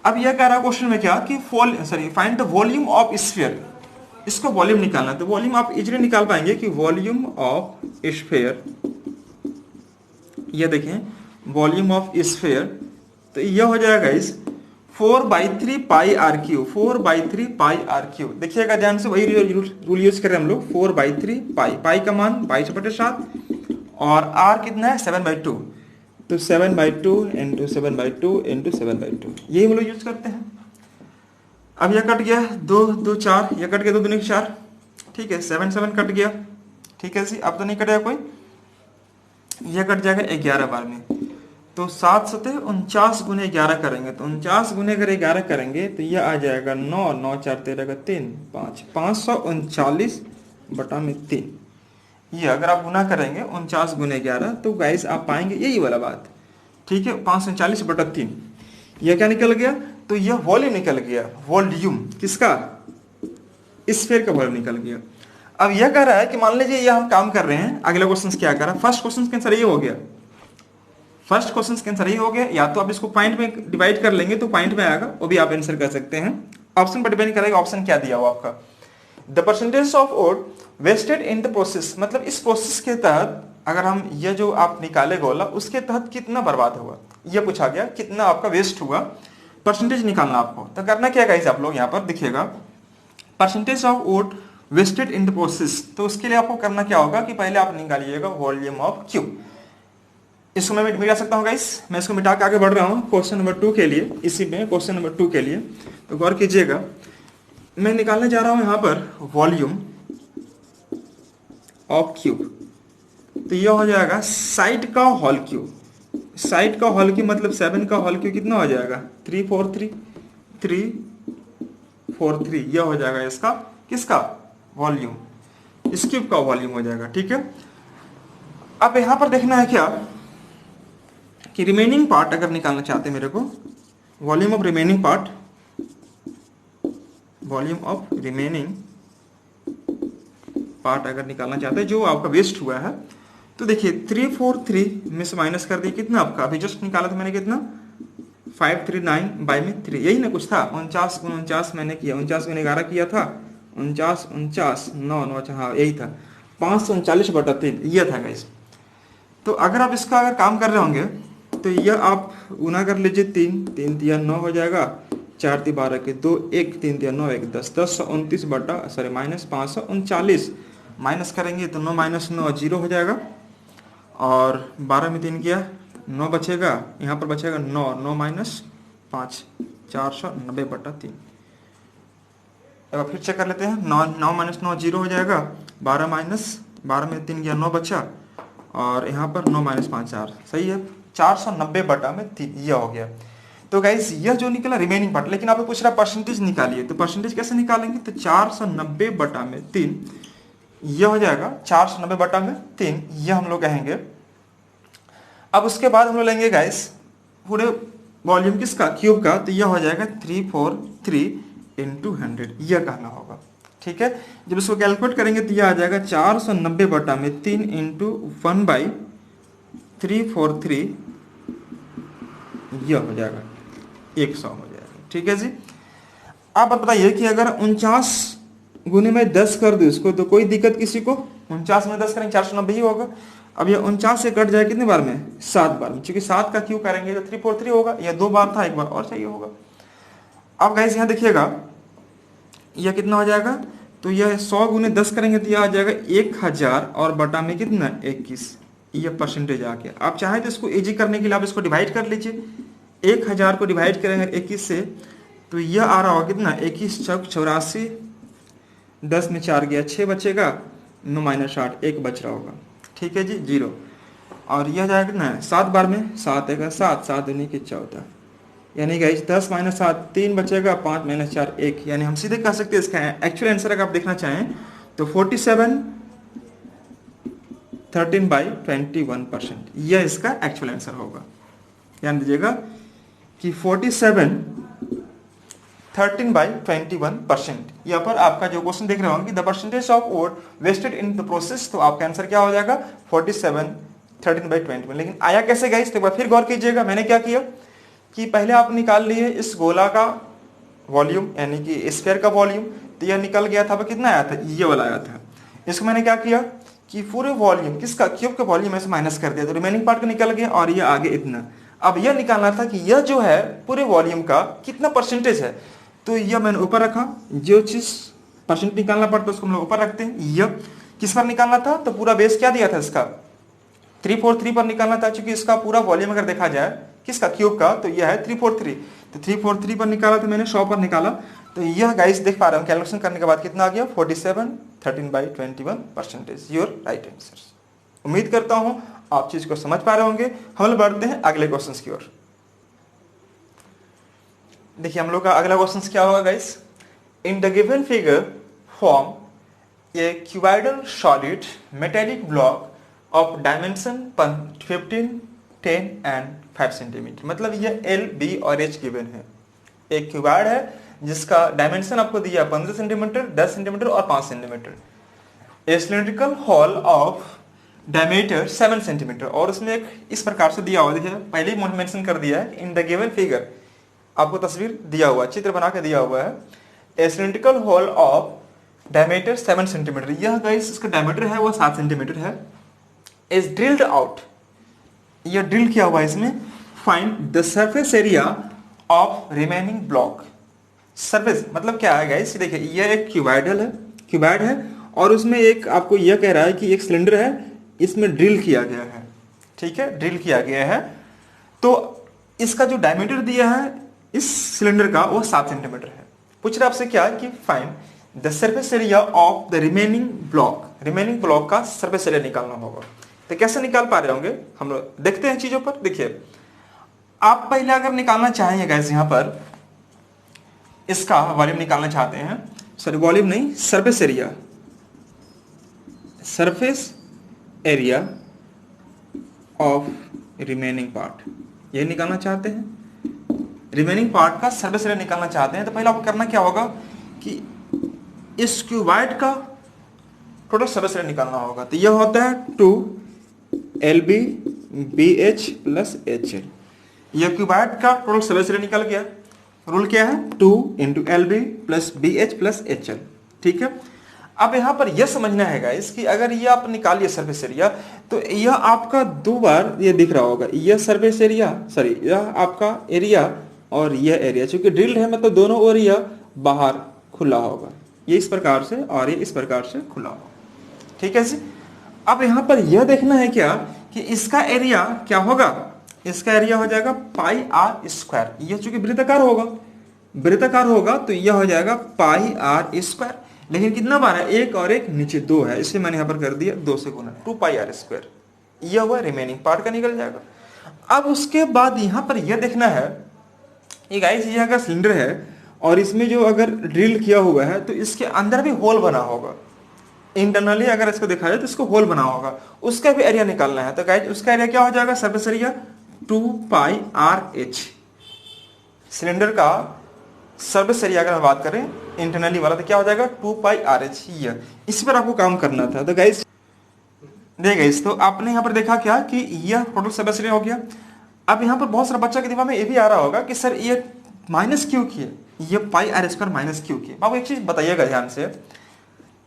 अब यह कह रहा है क्वेश्चन में क्या कि find the volume of sphere. इसको वॉल्यूम निकालना, तो वॉल्यूम आप इजीली निकाल पाएंगे कि वॉल्यूम ऑफ स्फीयर, ये देखें वॉल्यूम ऑफ स्फीयर, तो यह हो जाएगा इस 4/3 pi R cube, 4/3 pi R cube. देखिएगा ध्यान से, वही रूल यूज कर रहे हैं हम लोग। 4/3 पाई का मान 22/7 और आर कितना है 7/2, तो 7/2 इंटू 7/2 इंटू 7/2, यही हम लोग यूज करते हैं। अब यह कट गया 2 2 4, यह कट गया 2 दूनी 4, ठीक है, 7 7 कट गया। ठीक है जी, अब तो नहीं कटेगा कोई, यह कट जाएगा 11 बार में, तो 7 7 49 गुने 11 करेंगे, तो 49 गुने अगर 11 करेंगे तो यह आ जाएगा 9 9 4 13 का 3 5 539/3। ये अगर आप गुना करेंगे 49 गुने 11 तो गाइस आप पाएंगे यही वाला बात। ठीक है, 539/3। यह क्या निकल गया? तो यह वॉल्यूम निकल गया। वॉल्यूम किसका? स्फीयर का वॉल्यूम निकल गया। अब यह कह रहा है कि मान लीजिए यह हम काम कर रहे हैं, अगला क्वेश्चन क्या कर रहा है, फर्स्ट क्वेश्चन के आंसर ये हो गया, फर्स्ट क्वेश्चन के आंसर ये हो गया। या तो आप इसको पॉइंट में डिवाइड कर लेंगे तो पॉइंट में आएगा, वो भी आप आंसर कर सकते हैं। ऑप्शन पर डिपेंड करेगा, ऑप्शन क्या दिया हुआ आपका। The percentage of wood wasted in the process, मतलब इस प्रोसेस के तहत अगर हम ये जो आप निकाले गोला उसके तहत कितना बर्बाद हुआ, ये पूछा गया, कितना आपका वेस्ट हुआ, परसेंटेज निकालना आपको। तो करना क्या गाइस, आप लोग यहाँ पर देखिएगा percentage of wood wasted in the process, तो उसके लिए आपको करना क्या होगा कि पहले आप निकालिएगा वॉल्यूम ऑफ क्यूब। इसको मैं मिटा सकता हूँ गाइस, मैं इसको मिटा के आगे बढ़ रहा हूँ क्वेश्चन नंबर 2 के लिए। इसी में क्वेश्चन नंबर 2 के लिए तो गौर कीजिएगा, मैं निकालने जा रहा हूँ यहाँ पर वॉल्यूम ऑफ क्यूब। तो यह हो जाएगा साइड का होल क्यूब, साइड का होल क्यूब मतलब 7 का होल क्यूब कितना हो जाएगा 343, 343, यह हो जाएगा इसका किसका वॉल्यूम, इस क्यूब का वॉल्यूम हो जाएगा। ठीक है, अब यहां पर देखना है क्या कि रिमेनिंग पार्ट अगर निकालना चाहते हैं मेरे को, volume of remaining part, volume of remaining part अगर निकालना चाहते हैं जो आपका वेस्ट हुआ है, तो देखिए 343 में से माइनस कर दिए कितना आपका, अभी जस्ट निकाला था मैंने कितना 539/3, यही ना कुछ था। 49 × 49 मैंने किया, 49 × 11 किया था, 49 49 9 9, हाँ यही था 539/3, यह था गाइस। तो अगर आप इसका अगर काम कर रहे होंगे तो यह आप गुना कर लीजिए, 3 3 3 9 हो जाएगा, 4 3 12 के 2 1 3 3 9 1 10 1029 बटा सॉरी माइनस 539, माइनस करेंगे तो 9 - 9 0 हो जाएगा, और 12 में 3 किया 9 बचेगा, यहाँ पर बचेगा 9 9 - 5 490/3। अब फिर चेक कर लेते हैं, 9 9 - 9 0 हो जाएगा, 12 में 3 गया 9 बचा, और यहाँ पर 9 - 5 4, सही है, 490/3 यह हो गया। तो गाइस यह जो निकला रिमेनिंग पार्ट, लेकिन आपको पूछ रहा परसेंटेज निकालिए, तो परसेंटेज कैसे निकालेंगे, तो 490/3 यह हो जाएगा 490/3, यह हम लोग कहेंगे। अब उसके बाद हम लोग लेंगे गाइस पूरे वॉल्यूम किसका, क्यूब का, तो यह हो जाएगा 343 × 100, यह कहना होगा। ठीक है, जब इसको कैलकुलेट करेंगे तो यह आ जाएगा 490/3 × 1/343, यह हो जाएगा 100 हो जाएगा। ठीक है जी। आप बताइए कि अगर 49 गुने में 10 कर दो इसको, तो कोई दिक्कत किसी को, 49 में 10 करेंगे 490 ही होगा। अब ये 49 से कट जाए कितने बार में, 7 बार में, क्योंकि 7 का क्यों करेंगे तो 343 होगा, यह 2 बार था, 1 बार और चाहिए होगा। अब गाइस यहाँ देखिएगा यह कितना हो जाएगा, तो यह 100 गुने 10 करेंगे तो यह आ जाएगा 1000 और बटा में कितना 21, यह परसेंटेज आ गया। आप चाहे तो इसको इजी करने के लिए आप इसको डिवाइड कर लीजिए, 1000 को डिवाइड करेंगे 21 से तो यह आ रहा होगा कितना, 21 चौक 84, 10 में 4 गया 6 बचेगा, 9 - 8 1 बच रहा होगा। ठीक है जी, 0। और यह जाएगा कितना, 7 बार में 7 1 7, 7 दूनी की 14, यानी गाइस 10 - 7 3 बचेगा, 5 - 4 1, यानी हम सीधे कह सकते हैं इसका एक्चुअल आंसर अगर आप देखना चाहें तो 47 13/21%, यह इसका एक्चुअल आंसर होगा। ध्यान दीजिएगा कि 47 13/21%, यहाँ पर आपका जो क्वेश्चन देख रहे होंगे कि the percentage of wood wasted in the process, तो आपका आंसर क्या हो जाएगा 47 13/21। लेकिन आया कैसे गाइस, तो एक बार फिर गौर कीजिएगा, मैंने क्या किया कि पहले आप निकाल लिए इस गोला का वॉल्यूम यानी कि स्फीयर का वॉल्यूम, तो यह निकल गया था, कितना आया था, ये वाला आया था। इसको मैंने क्या किया कि पूरे वॉल्यूम किसका, क्यूब का वॉल्यूम में से माइनस कर दिया, तो रिमेनिंग पार्ट का निकल गया और ये आगे इतना। अब यह निकालना था कि यह जो है पूरे वॉल्यूम का कितना परसेंटेज है, तो यह मैंने ऊपर रखा, जो चीज परसेंट निकालना पड़ता है उसको हम लोग ऊपर रखते हैं। यह किस पर निकालना था, तो पूरा बेस क्या दिया था इसका 343 पर निकालना था, क्योंकि इसका पूरा वॉल्यूम अगर देखा जाए किसका, क्यूब का, तो यह है 343, तो 343 पर निकाला था मैंने, 100 पर निकाला, तो यह गाइस देख पा रहे हो कैलकुलेशन करने के बाद कितना आ गया 47 13/21%, योर राइट आंसर। उम्मीद करता हूं आप चीज को समझ पा रहे होंगे। हम लोग बढ़ते हैं अगले क्वेश्चन की ओर। देखिए हम लोग का अगला क्वेश्चन क्या होगा guys, in the given figure form A cuboidal solid metallic block of dimension 15 10 and 5 centimetre, मतलब ये एल बी और एच गिवन है। एक क्यूबॉइड है जिसका डायमेंशन आपको दिया 15 सेंटीमीटर, 10 सेंटीमीटर और 5 centimetre. A cylindrical hole of diameter 7 centimetre, और उसमें एक इस प्रकार से दिया हुआ, देखिए पहले ही मेंशन कर दिया है, इन द गिवन फिगर आपको तस्वीर दिया हुआ, चित्र बना के दिया हुआ है। A cylindrical hole of diameter 7 centimetre, यह गाइस इसका डायमीटर है वो 7 सेंटीमीटर है, इज ड्रिल्ड आउट, यह ड्रिल किया हुआ है इसमें। Find the surface area of remaining block. Surface मतलब क्या है गाइस, देखिए यह एक क्यूबॉइड है और उसमें एक आपको यह कह रहा है कि एक सिलेंडर है, इसमें ड्रिल किया गया है। ठीक है, ड्रिल किया गया है, तो इसका जो डायमीटर दिया है इस सिलेंडर का वो 7 सेंटीमीटर है। पूछ रहा आपसे क्या कि find the surface area of the remaining block का सरफेस एरिया निकालना होगा। तो कैसे निकाल पा रहे होंगे हम लोग देखते हैं चीजों पर। देखिए आप पहले अगर निकालना चाहेंगे गाइस, यहां पर इसका वॉल्यूम निकालना चाहते हैं, सॉरी वॉल्यूम नहीं, surface area of remaining part, ये निकालना चाहते हैं, रिमेनिंग पार्ट का सरफेस एरिया निकालना चाहते हैं। तो पहले आपको करना क्या होगा कि इस क्यूबॉइड का टोटल सरफेस एरिया निकालना होगा। तो यह होता है 2LB BH + HL, यह क्यूबॉइड का टोटल सरफेस एरिया निकल गया। रूल क्या है 2 × LB + BH + HL। ठीक है, अब यहां पर यह समझना है गाइस कि अगर ये आप निकालिए सरफेस एरिया, तो यह आपका 2 बार ये दिख रहा होगा, यह सरफेस एरिया, सॉरी यह आपका एरिया और यह एरिया, चूंकि ड्रिल्ड है मतलब दोनों ओर यह बाहर खुला होगा, ये इस प्रकार से और ये इस प्रकार से खुला होगा। ठीक है जी। अब यहां पर यह देखना है क्या कि इसका एरिया क्या होगा, इसका एरिया हो जाएगा πr²। यह चूंकि वृत्ताकार होगा तो यह हो जाएगा πr², लेकिन कितना बार है, एक और एक नीचे 2 है, इसलिए मैंने यहां पर कर दिया 2 से गुना 2πr²। यह हुआ रिमेनिंग पार्ट का निकल जाएगा। अब उसके बाद यहाँ पर यह देखना है, ये गाइस ये अगर सिलेंडर है और इसमें जो अगर ड्रिल किया हुआ है तो इसके अंदर भी होल बना होगा, इंटरनली अगर इसको देखा जाए तो इसको होल बना होगा, उसका भी एरिया निकालना है। तो गाइस उसका एरिया क्या हो जाएगा, सरफेस एरिया 2πRH। सिलेंडर का सरफेस एरिया अगर हम बात करें इंटरनली वाला तो क्या हो जाएगा 2πRH। ये इस पर आपको काम करना था। तो गाइस देखिए गाइस, तो आपने यहाँ पर देखा क्या कि यह टोटल सरफेस एरिया हो गया। अब यहाँ पर बहुत सारा बच्चा के दिमाग में ये भी आ रहा होगा कि सर ये माइनस क्यों किए, ये πr² माइनस क्यों किए। आपको एक चीज बताइएगा ध्यान से,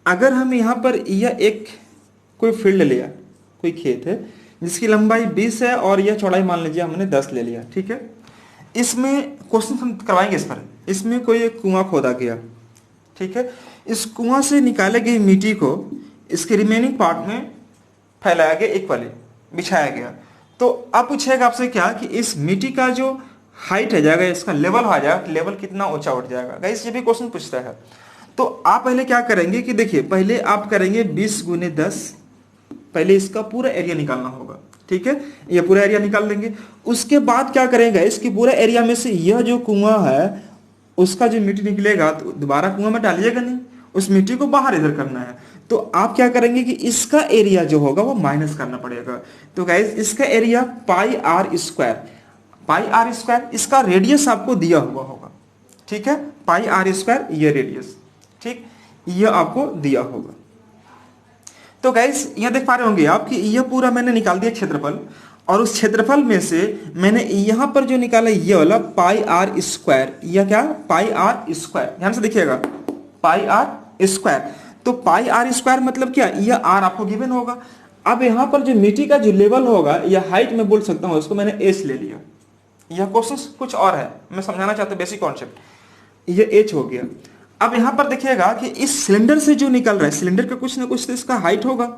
अगर हम यहाँ पर यह एक कोई फील्ड लिया, कोई खेत है जिसकी लंबाई 20 है और यह चौड़ाई मान लीजिए हमने 10 ले लिया, ठीक है। इसमें क्वेश्चन हम करवाएंगे इस पर, इसमें कोई एक कुआं खोदा गया, ठीक है। इस कुआं से निकाले गई मिट्टी को इसके रिमेनिंग पार्ट में फैलाया गया, इक्वली बिछाया गया। तो अब पूछेगा आपसे क्या कि इस मिट्टी का जो हाइट है जाएगा, इसका लेवल हो जाएगा, लेवल कितना ऊंचा उठ जाएगा। गाइस ये भी क्वेश्चन पूछता है। तो आप पहले क्या करेंगे कि देखिए, पहले आप करेंगे 20 × 10, पहले इसका पूरा एरिया निकालना होगा, ठीक है। ये पूरा एरिया निकाल लेंगे। उसके बाद क्या करेंगे, इसकी पूरा एरिया में से यह जो कुआं है उसका जो मिट्टी निकलेगा तो दोबारा कुआं में डालिएगा नहीं, उस मिट्टी को बाहर इधर करना है। तो आप क्या करेंगे कि इसका एरिया जो होगा वो माइनस करना पड़ेगा। तो गाइस इसका एरिया πr², πr², इसका रेडियस आपको दिया हुआ होगा, ठीक है। πr² ये रेडियस, ठीक, ये आपको दिया होगा। तो गाइस यह देख पा रहे होंगे आप कि यह पूरा मैंने निकाल दिया क्षेत्रफल, और उस क्षेत्रफल में से मैंने यहां पर जो निकाला ये वाला πr², यह क्या πr², ध्यान से देखिएगा πr²। तो πr² मतलब क्या, यह r आपको गिवन होगा। अब यहां पर जो मिट्टी का जो लेवल होगा या हाइट में बोल सकता हूं, उसको मैंने h ले लिया। यह क्वेश्चन कुछ और है, मैं समझाना चाहता हूं बेसिक कॉन्सेप्ट। यह h हो गया। अब यहां पर देखिएगा कि इस सिलेंडर से जो निकल रहा है, सिलेंडर का कुछ ना कुछ तो इसका हाइट होगा,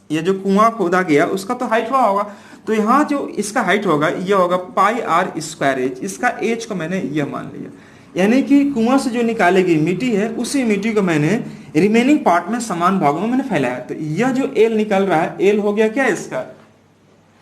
ये जो कुआं खोदा गया उसका तो हाइट हुआ होगा। तो यहाँ जो इसका हाइट होगा यह होगा πr²h, इसका h को मैंने यह मान लिया, यानी कि कुआं से जो निकाली गई मिट्टी है उसी मिट्टी को मैंने रिमेनिंग पार्ट में समान भागों में मैंने फैलाया। तो यह जो l निकल रहा है, l हो गया क्या इसका,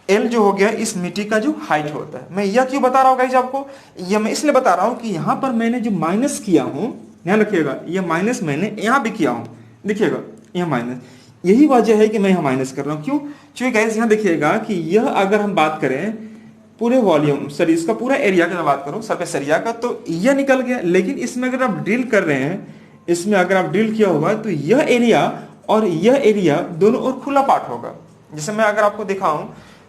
l जो हो गया इस मिट्टी का जो हाइट होता है। मैं यह क्यों बता रहा हूँ गाइस आपको, यह मैं इसलिए बता रहा हूँ कि यहाँ पर मैंने जो माइनस किया हूँ, ध्यान रखिएगा, यह माइनस मैंने यहाँ भी किया हूँ, देखिएगा यह माइनस, यही वजह है कि मैं यहाँ माइनस कर रहा हूँ। क्यों, क्योंकि गाइस यहाँ देखिएगा कि यह अगर हम बात करें पूरे वॉल्यूम, सर इसका पूरा एरिया की मैं बात करूँ, सरफेस एरिया का, तो यह निकल गया। लेकिन इसमें अगर आप ड्रिल कर रहे हैं, इसमें अगर आप ड्रिल किया होगा तो यह एरिया और यह एरिया दोनों और खुला पार्ट होगा। जैसे मैं अगर आपको दिखाऊं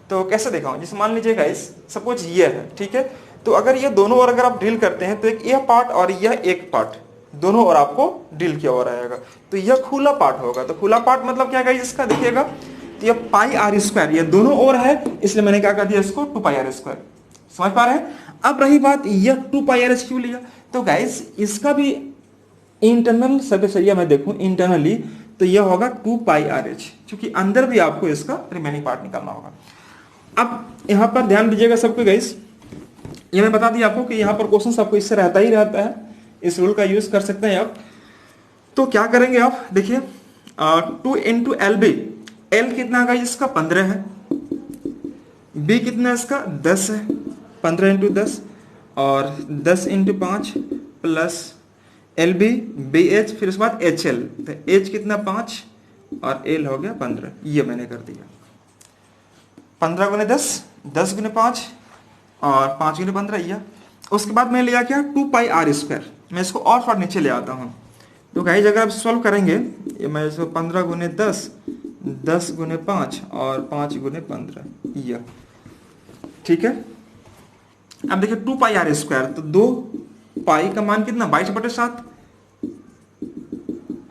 तो कैसे दिखाऊं, जैसे मान लीजिए गाइस सपोज ये है, ठीक है। तो अगर ये दोनों और अगर आप ड्रिल करते हैं तो एक यह पार्ट और यह एक पार्ट दोनों और आपको ड्रिल किया हुआ रहेगा, तो यह खुला पार्ट होगा। तो खुला पार्ट मतलब क्या गाइस, इसका देखिएगा तो यह πr², ये दोनों और है, इसलिए मैंने क्या कर दिया इसको 2πr²। समझ पा रहे हैं। अब रही बात यह 2πr क्यों लिया, तो गाइस इसका भी इंटरनल सरफेस एरिया मैं देखूं इंटरनली तो यह होगा 2πRH, क्योंकि अंदर भी आपको इसका रिमेनिंग पार्ट निकालना होगा। अब यहां पर ध्यान दीजिएगा सबको गाइस, ये मैं बता दिया आपको कि यहां पर क्वेश्चन आपको इससे रहता ही रहता है, इस रूल का यूज कर सकते हैं आप। तो क्या करेंगे आप, देखिए 2 × LB, L कितना का इसका 15 है, B कितना इसका 10 है, 15 × 10 और 10 × 5 प्लस LB BH, फिर उसके बाद HL, तो H कितना 5 और L हो गया 15। ये मैंने कर दिया 15 × 10, 10 × 5 और 5 × 15 यह। उसके बाद मैं लिया क्या 2πr², मैं इसको और थोड़ा नीचे ले आता हूँ। तो गाइस अगर आप सॉल्व करेंगे, ये मैं इसको 15 × 10, 10 × 5 और 5 × 15 यह, ठीक है। अब देखिए 2πr², तो 2 पाई का मान कितना 22/7,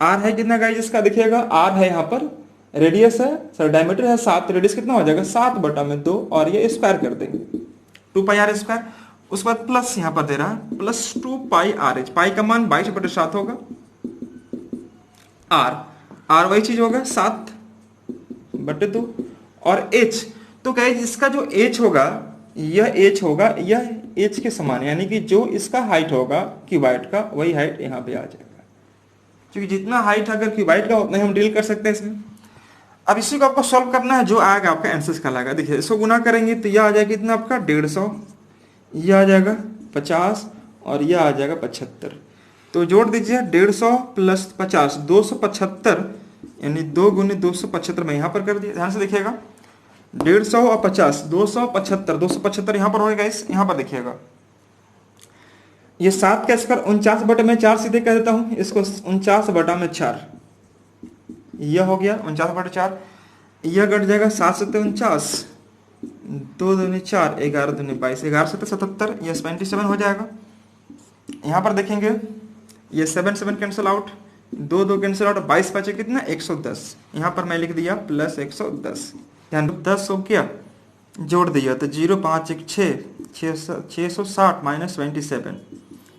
r है कितना गाइस इसका, देखिएगा r है यहाँ पर, रेडियस है सर डायमीटर है 7, रेडियस कितना हो जाएगा 7/2 और ये स्क्वायर कर देंगे 2πr²। उसके बाद प्लस यहाँ पर दे रहा है प्लस 2πRH, पाई का मान 22/7 होगा, r वही चीज होगा 7/2 और h, तो गाइस इसका जो h होगा यह h होगा यह h के समान, यानी कि जो इसका हाइट होगा क्यूबाइट का वही हाइट यहाँ पे आ जाएगा, क्योंकि जितना हाइट अगर क्यूबाइट का उतना ही हम डील कर सकते हैं इसमें। अब इसी को आपको सॉल्व करना है, जो आएगा आपका आंसर कहलाएगा। देखिए इसको गुना करेंगे तो यह आ जाएगा कितना आपका 150, यह आ जाएगा 50 और यह आ जाएगा 75। तो जोड़ दीजिए 150 प्लस 50 275, यानी 2 गुने 275 मैं यहाँ पर कर दिया। ध्यान से देखिएगा 150 और 50 275, 275 यहाँ पर होगा इस, यहाँ पर देखिएगा ये 7 का स्क्वायर 49/4 सीधे कह देता हूँ इसको, 49/4 यह हो गया 49/4। यह घट जाएगा 7 7 49, 2 दूनी 4, 11 दूनी 22, 11 7 77, यह 27 हो जाएगा। यहाँ पर देखेंगे ये 7 7 कैंसिल आउट, 2 2 कैंसिल आउट, 22 बचे कितना 110। यहाँ पर मैं लिख दिया प्लस 110, ध्यान 10 हो गया, जोड़ दिया तो 0 5 1 660 माइनस 27,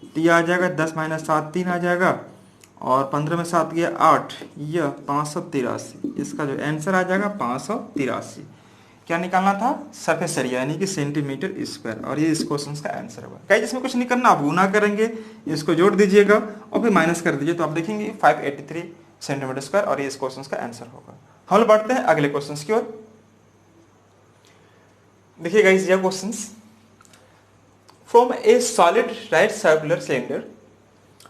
तो यह आ जाएगा 10 माइनस 7 3 आ जाएगा, और 15 में 7 गया 8, यह 583। इसका जो आंसर आ जाएगा 583। क्या निकालना था? सरफेस एरिया यानी कि सेंटीमीटर स्क्वायर, और ये इस क्वेश्चन का आंसर होगा। गाइस इसमें कुछ नहीं करना, आप गुना करेंगे, इसको जोड़ दीजिएगा और फिर माइनस कर दीजिए, तो आप देखेंगे 583 सेंटीमीटर स्क्वायर, और ये इस क्वेश्चन का आंसर होगा। हम बढ़ते हैं अगले क्वेश्चन की ओर। देखिए गाइस यह question, from a solid right circular cylinder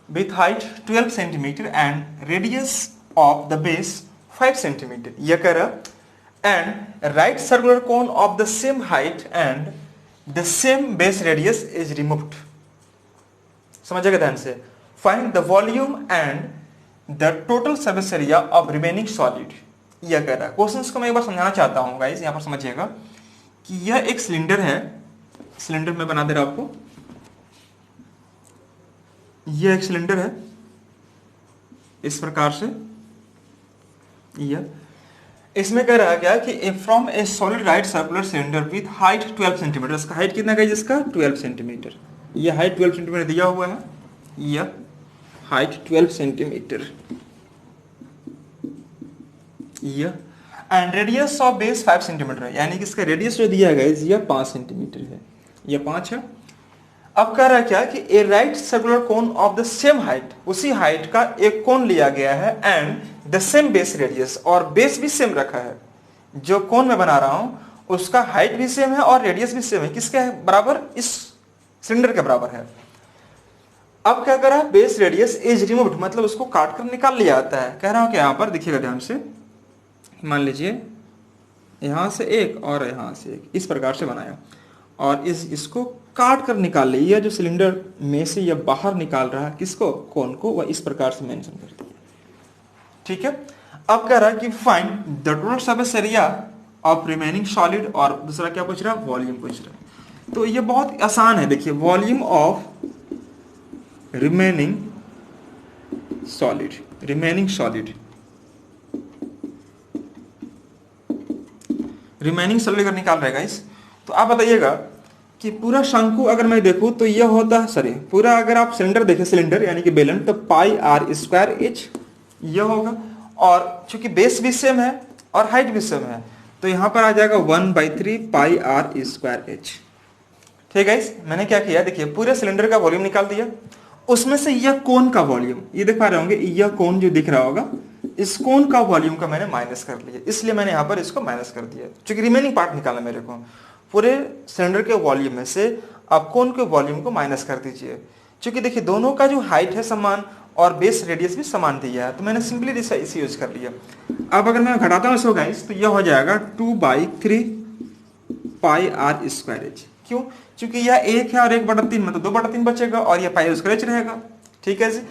with height 12 centimeter and radius of the base 5 centimeter, यह कह रहा and right circular cone of the same height and the same base radius is removed। समझिएगा ध्यान से। Find the volume and the total surface area of remaining solid, यह कह रहा है। क्वेश्चंस को मैं एक बार समझाना चाहता हूँ गाइस, यहाँ पर समझिएगा कि यह एक सिलेंडर है, सिलेंडर में बना दे रहा आपको, यह एक सिलेंडर है इस प्रकार से, यह इसमें कह रहा क्या कि from a solid right circular cylinder with height 12 centimetre, इसका हाइट कितना है जिसका 12 सेंटीमीटर, यह हाइट 12 सेंटीमीटर दिया हुआ है, यह हाइट 12 सेंटीमीटर, यह and radius of base 5 centimetre है, यानी कि इसका रेडियस जो दिया गया है यह 5 सेंटीमीटर है, यह 5 है। अब कह रहा है क्या कि a right circular cone of the same height, उसी हाइट का एक कोन लिया गया है, and the same base radius, और बेस भी सेम रखा है, जो कोन में बना रहा हूं उसका हाइट भी सेम है और रेडियस भी सेम है, किसके है बराबर, इस सिलेंडर के बराबर है। अब क्या करा, बेस रेडियस इज रिमूव्ड, मतलब उसको काट कर निकाल लिया जाता है। कह रहा हूं कि यहां पर देखिएगा ध्यान से, मान लीजिए यहां से एक और यहां से एक, इस प्रकार से बनाया, और इसको काट कर निकाल लिया, जो सिलेंडर में से यह बाहर निकाल रहा है किसको, कोन को, वह इस प्रकार से मेंशन कर दिया। ठीक है। अब कह रहा है कि find the total surface area of remaining solid, और दूसरा क्या पूछ रहा है, वॉल्यूम पूछ रहा है। तो ये बहुत आसान है, देखिए volume of remaining solid, remaining solid, remaining solid का निकाल रहेगा इस। तो आप बताइएगा कि पूरा शंकु अगर मैं देखूं तो यह होता है, सॉरी पूरा अगर आप सिलेंडर देखें, सिलेंडर यानी कि बेलन, तो पाई आर स्क्वायर एच यह होगा, और चूंकि बेस भी सेम है और हाइट भी सेम है, तो यहां पर आ जाएगा 1/3 पाई आर स्क्वायर एच। ठीक है, मैंने क्या किया, देखिए पूरे सिलेंडर का वॉल्यूम निकाल दिया, उसमें से यह कोन का वॉल्यूम, ये देख पा रहे होंगे, यह कोन जो दिख रहा होगा, इस कोन का वॉल्यूम का मैंने माइनस कर लिया, इसलिए मैंने यहां पर इसको माइनस कर दिया, क्योंकि रिमेनिंग पार्ट निकालना मेरे को। पूरे सिलेंडर के वॉल्यूम में से आप कोन के वॉल्यूम को माइनस कर दीजिए, क्योंकि देखिए दोनों का जो हाइट है समान और बेस रेडियस भी समान दिया है, तो मैंने सिंपली इसे यूज कर लिया। अब अगर मैं घटाता हूं इसको गाइस, तो यह हो जाएगा 2/3 पाई आर स्क्वायर एच। क्यों? क्योंकि यह 1 है और 1/3, मतलब 2/3 बचेगा, और यह पाई स्क्वायर एच रहेगा। ठीक है जी।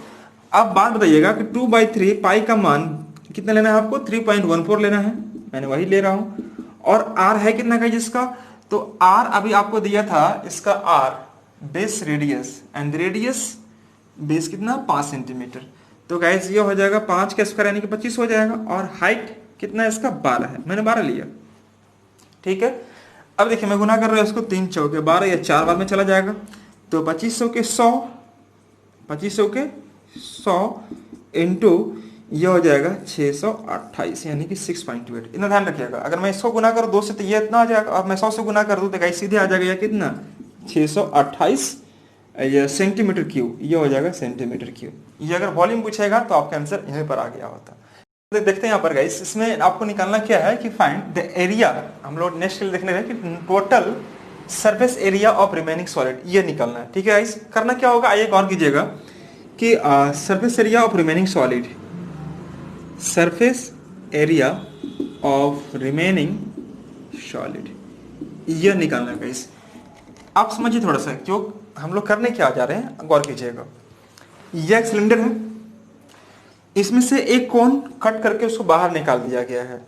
अब बात बताइएगा कि 2/3 पाई का मान कितना लेना है आपको, 3.14 लेना है, मैंने वही ले रहा हूं, और आर है कितना का जिसका, तो आर अभी आपको दिया था, इसका r base radius, and radius base कितना 5 सेंटीमीटर, तो गाइस ये हो जाएगा 5 का स्क्वायर यानी कि 25 हो जाएगा, और हाइट कितना है इसका 12 है, मैंने 12 लिया। ठीक है। अब देखिए मैं गुना कर रहा हूं इसको, 3 चौके 12, या 4 बार में चला जाएगा, तो 2500 के 100, 2500 के 100 इंटू ये हो जाएगा 628, यानी कि 6.28। इतना ध्यान रखिएगा, अगर मैं इसको गुना करूँ 2 से तो ये इतना आ जाएगा, और मैं 100 से गुना कर दूँ तो गाइस सीधे आ जाएगा, ये कितना 628 ये सेंटीमीटर क्यूब, ये हो जाएगा सेंटीमीटर क्यूब। ये अगर वॉल्यूम पूछेगा तो आपका आंसर यहीं पर आ गया होता। देखते हैं यहाँ पर गाइस, इसमें आपको निकालना क्या है कि फाइंड द एरिया, हम लोग नेक्स्ट के लिए देखने रहे कि total surface area of remaining solid, ये निकालना है। ठीक है गाइस, करना क्या होगा, आइए गौर कीजिएगा कि surface area of remaining solid, surface area of remaining solid, ये निकालना है गाइस। आप समझिए थोड़ा सा, क्यों हम लोग करने क्या जा रहे हैं, गौर कीजिएगा। यह एक सिलेंडर है, इसमें से एक कोन कट करके उसको बाहर निकाल दिया गया है।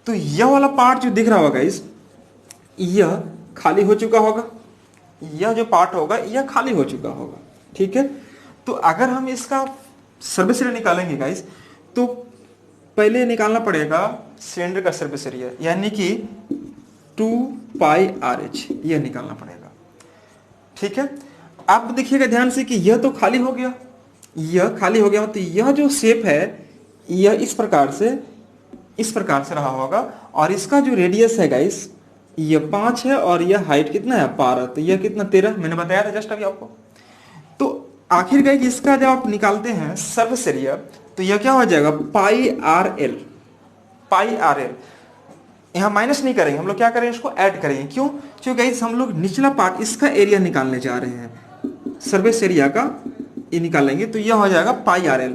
तो यह वाला पार्ट जो दिख रहा होगा गाइस, यह खाली हो चुका होगा, यह जो पार्ट होगा यह खाली हो चुका होगा। ठीक है, तो अगर हम इसका सरफेस एरिया निकालेंगे गाइस, तो पहले निकालना पड़ेगा सिलेंडर का सरफेस एरिया, यानी कि 2πRH, यह निकालना पड़ेगा। ठीक है, आप देखिएगा ध्यान से कि यह तो खाली हो गया, यह खाली हो गया, तो यह जो शेप है यह इस प्रकार से रहा होगा, और इसका जो रेडियस है गाइस यह 5 है, और यह हाइट कितना है 12, तो यह कितना 13, मैंने बताया था जस्ट अभी आपको। तो आखिर गाइस इसका जब आप निकालते हैं सरफेस एरिया, तो यह क्या हो जाएगा πRL, यहाँ माइनस नहीं करेंगे हम लोग, क्या करेंगे, इसको ऐड करेंगे। क्यों, क्योंकि गाइस हम लोग निचला पार्ट इसका एरिया निकालने जा रहे हैं, सरफेस एरिया का ये निकालेंगे, तो यह हो जाएगा πRL।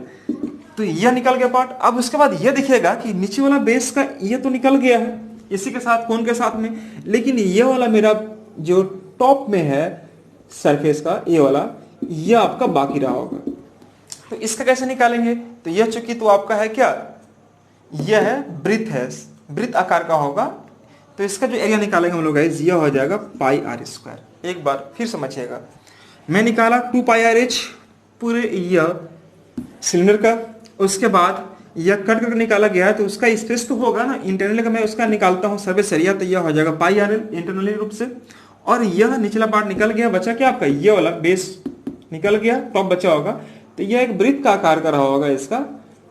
तो यह निकल गया पार्ट। अब उसके बाद यह दिखेगा कि नीचे वाला बेस का ये तो निकल गया है इसी के साथ, कोन के साथ में, लेकिन ये वाला मेरा जो टॉप में है सरफेस का, ये वाला, यह आपका बाकी रहा होगा। तो इसका कैसे निकालेंगे, तो यह चूंकि तो आपका है क्या, यह है वृत्त है, वृत्त आकार का होगा, तो इसका जो एरिया निकालेंगे हम लोग गाइस, यह हो जाएगा πR²। एक बार फिर समझिएगा, मैं निकाला 2πRH पूरे यह सिलेंडर का, उसके बाद यह कट करके निकाला गया है, तो उसका स्पेस तो होगा ना इंटरनल का, मैं उसका निकालता हूं सरफेस एरिया, तो यह हो जाएगा πRL इंटरनली रूप से। और यह निचला पार्ट निकल गया, बचा क्या आपका, यह वाला बेस निकल गया, टॉप बचा होगा, तो यह एक वृत्त का आकार का रहा होगा इसका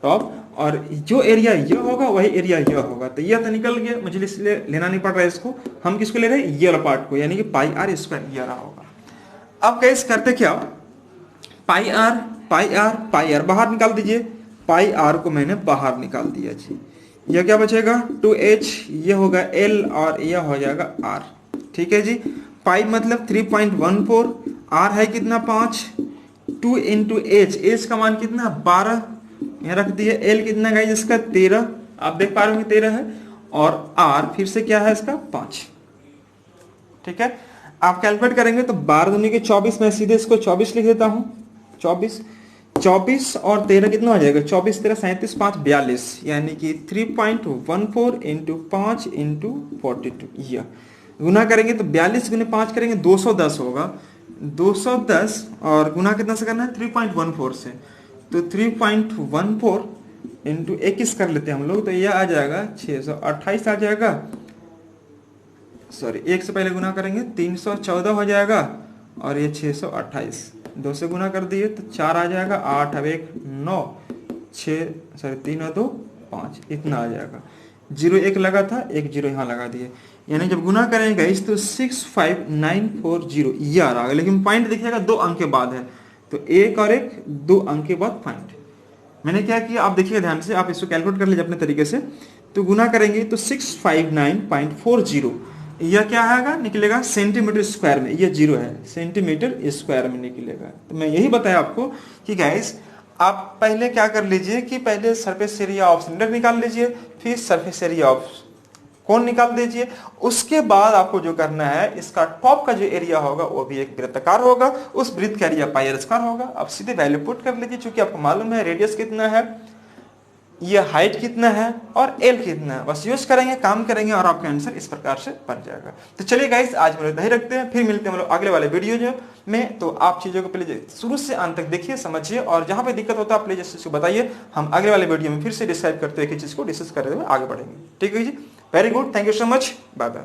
टॉप, और जो एरिया यह होगा वही एरिया यह होगा, तो यह तो निकल गया, मुझे इसलिए लेना नहीं पड़ रहा है इसको। हम किसको ले रहे हैं, ये वाला पार्ट को, यानी कि πR² यह रहा होगा। अब कैसे करते क्या, πR बाहर निकाल दीजिए, πR को मैंने बाहर निकाल दिया जी, यह क्या बचेगा 2H, ये होगा L, और यह हो जाएगा R। ठीक है जी, पाई मतलब 3.14, R है कितना 5, 2 into H का मान कितना 12, यहाँ रख दिए, L कितना गाइस इसका 13, आप देख पा रहे होंगे 13 है, और R फिर से क्या है इसका 5। ठीक है, आप कैलकुलेट करेंगे तो 12 दूनी के 24, मैं सीधे इसको 24 लिख देता हूं, 24 और 13 कितना हो जाएगा, 24 13 37 5 42, यानी कि 3.14 इंटू 5 इंटू 42, यह गुना करेंगे तो 42 गुने 5 करेंगे 210 होगा, 210 और गुना कितना से करना है 3.14 से, तो 3.14 इंटू 21 कर लेते हैं हम लोग, तो यह आ जाएगा 628 आ जाएगा, सॉरी 1 से पहले गुना करेंगे 314 हो जाएगा, और ये 628 2 से गुना कर दिए तो 4 आ जाएगा, 8 अब 1 9 6 सॉरी 3 और 2 5, इतना आ जाएगा। 0 1 लगा था, 1 0 यहाँ लगा दिए, यानी जब गुना करेंगे इस तो 65940 ये आ रहा है, लेकिन पॉइंट देखिएगा 2 अंक के बाद है, तो 1 और 1 2 अंक के बाद पॉइंट। मैंने क्या किया आप देखिएगा ध्यान से, आप इसको कैलकुलेट कर लीजिए अपने तरीके से, तो गुना करेंगे तो 659.40, यह क्या आएगा निकलेगा सेंटीमीटर स्क्वायर में, यह 0 है, सेंटीमीटर स्क्वायर में निकलेगा। तो मैं यही बताया आपको कि गाइस आप पहले क्या कर लीजिए कि पहले सरफेस एरिया ऑफ सिलेंडर निकाल लीजिए, फिर सरफेस एरिया ऑफ कोन निकाल दीजिए, उसके बाद आपको जो करना है इसका टॉप का जो एरिया होगा वो भी एक वृत्ताकार होगा, उस वृत्त का एरिया πr² होगा। आप सीधे वैल्यू पुट कर लीजिए, चूंकि आपको मालूम है रेडियस कितना है, ये हाइट कितना है और एल कितना है, बस यूज करेंगे काम करेंगे और आपका आंसर इस प्रकार से बन जाएगा। तो चलिए गाइस आज हम लोग इतना ही रखते हैं, फिर मिलते हैं हम लोग अगले वाले वीडियो जो में। तो आप चीजों को पहले शुरू से अंत तक देखिए समझिए, और जहां पे दिक्कत होता है आप प्लीज इस चीज को बताइए, हम अगले वाले वीडियो में फिर से डिस्क्राइब करते हुए एक चीज को डिस्कस करते हुए आगे बढ़ेंगे। ठीक है जी, very good, thank you so much, bye bye.